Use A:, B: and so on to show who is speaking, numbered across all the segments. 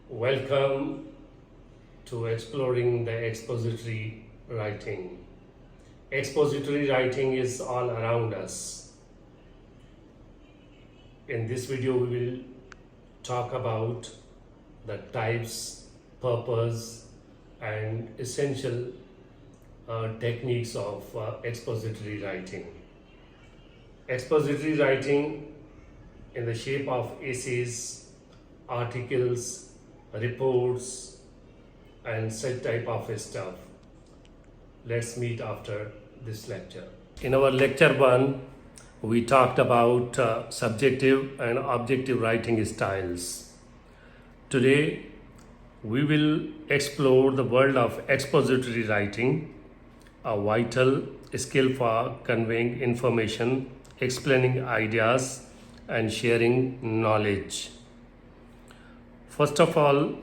A: Welcome to exploring the expository writing. Expository writing is all around us. In this video, we will talk about the types, purpose, and essential techniques of expository writing. Expository writing in the shape of essays, articles, reports, and such type of stuff. Let's meet after this lecture. In our lecture 1, we talked about subjective and objective writing styles. Today, we will explore the world of expository writing, a vital skill for conveying information, explaining ideas, and sharing knowledge. First of all,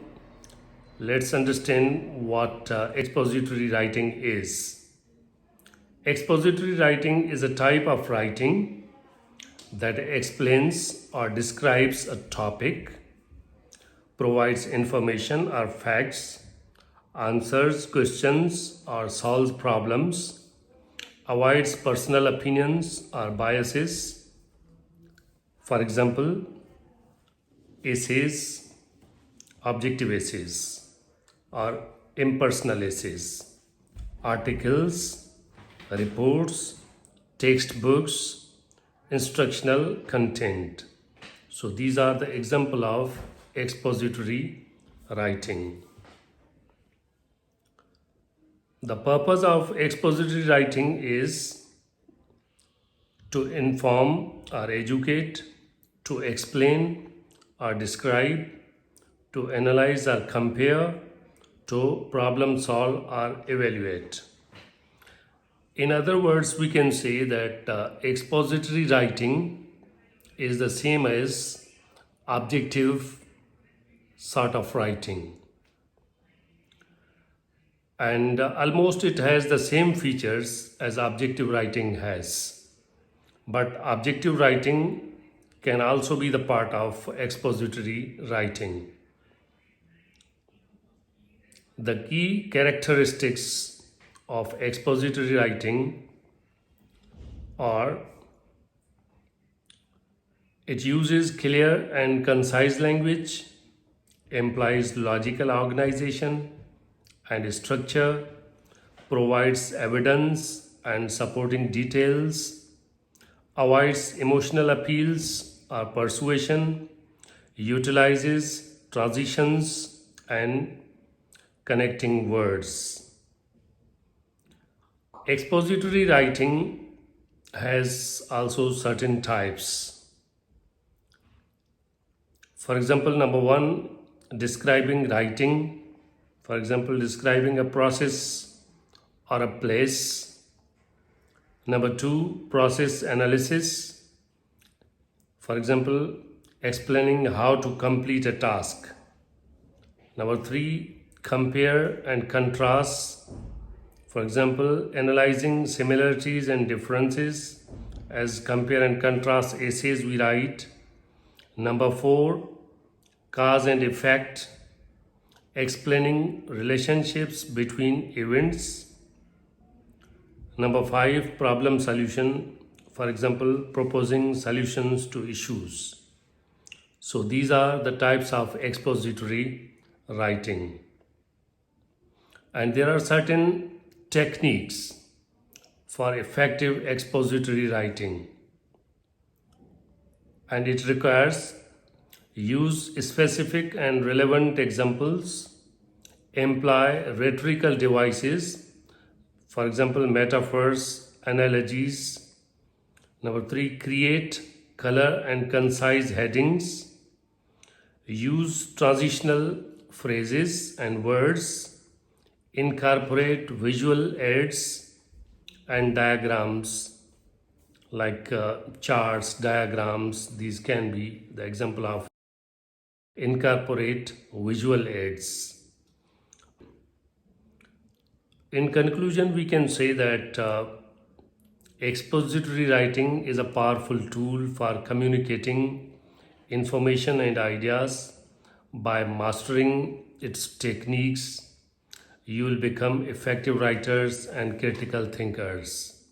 A: let's understand what expository writing is. Expository writing is a type of writing that explains or describes a topic, provides information or facts, answers questions or solves problems, avoids personal opinions or biases. For example, essays, objective essays or impersonal essays, articles, reports, textbooks, instructional content. So these are the example of expository writing. The purpose of expository writing is to inform or educate, to explain or describe, to analyze or compare, to problem solve or evaluate. In other words, we can say that expository writing is the same as objective sort of writing. And almost it has the same features as objective writing has. But objective writing can also be the part of expository writing. The key characteristics of expository writing are: it uses clear and concise language, implies logical organization and structure, provides evidence and supporting details, avoids emotional appeals or persuasion, utilizes transitions and connecting words. Expository writing has also certain types. For example, number 1, describing writing. For example, describing a process or a place. Number 2, process analysis. For example, explaining how to complete a task. Number 3, compare and contrast. For example, analyzing similarities and differences, as compare and contrast essays we write. Number 4, cause and effect, explaining relationships between events. Number 5, problem solution. For example, proposing solutions to issues. So these are the types of expository writing. And there are certain techniques for effective expository writing. And it requires use specific and relevant examples, employ rhetorical devices, for example, metaphors, analogies. Number 3, create color and concise headings, use transitional phrases and words, incorporate visual aids and diagrams like charts, diagrams. These can be the example of incorporate visual aids. In conclusion, we can say that expository writing is a powerful tool for communicating information and ideas By mastering its techniques, you will become effective writers and critical thinkers.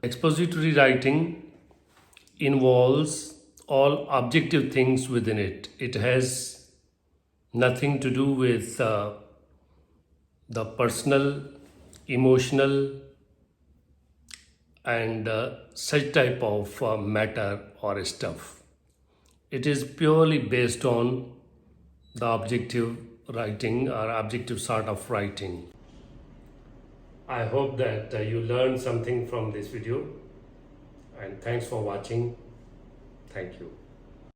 A: Expository writing involves all objective things within it. It has nothing to do with the personal, emotional, and such type of matter or stuff. It is purely based on the objective writing or objective sort of writing. I hope that you learned something from this video, and thanks for watching. Thank you.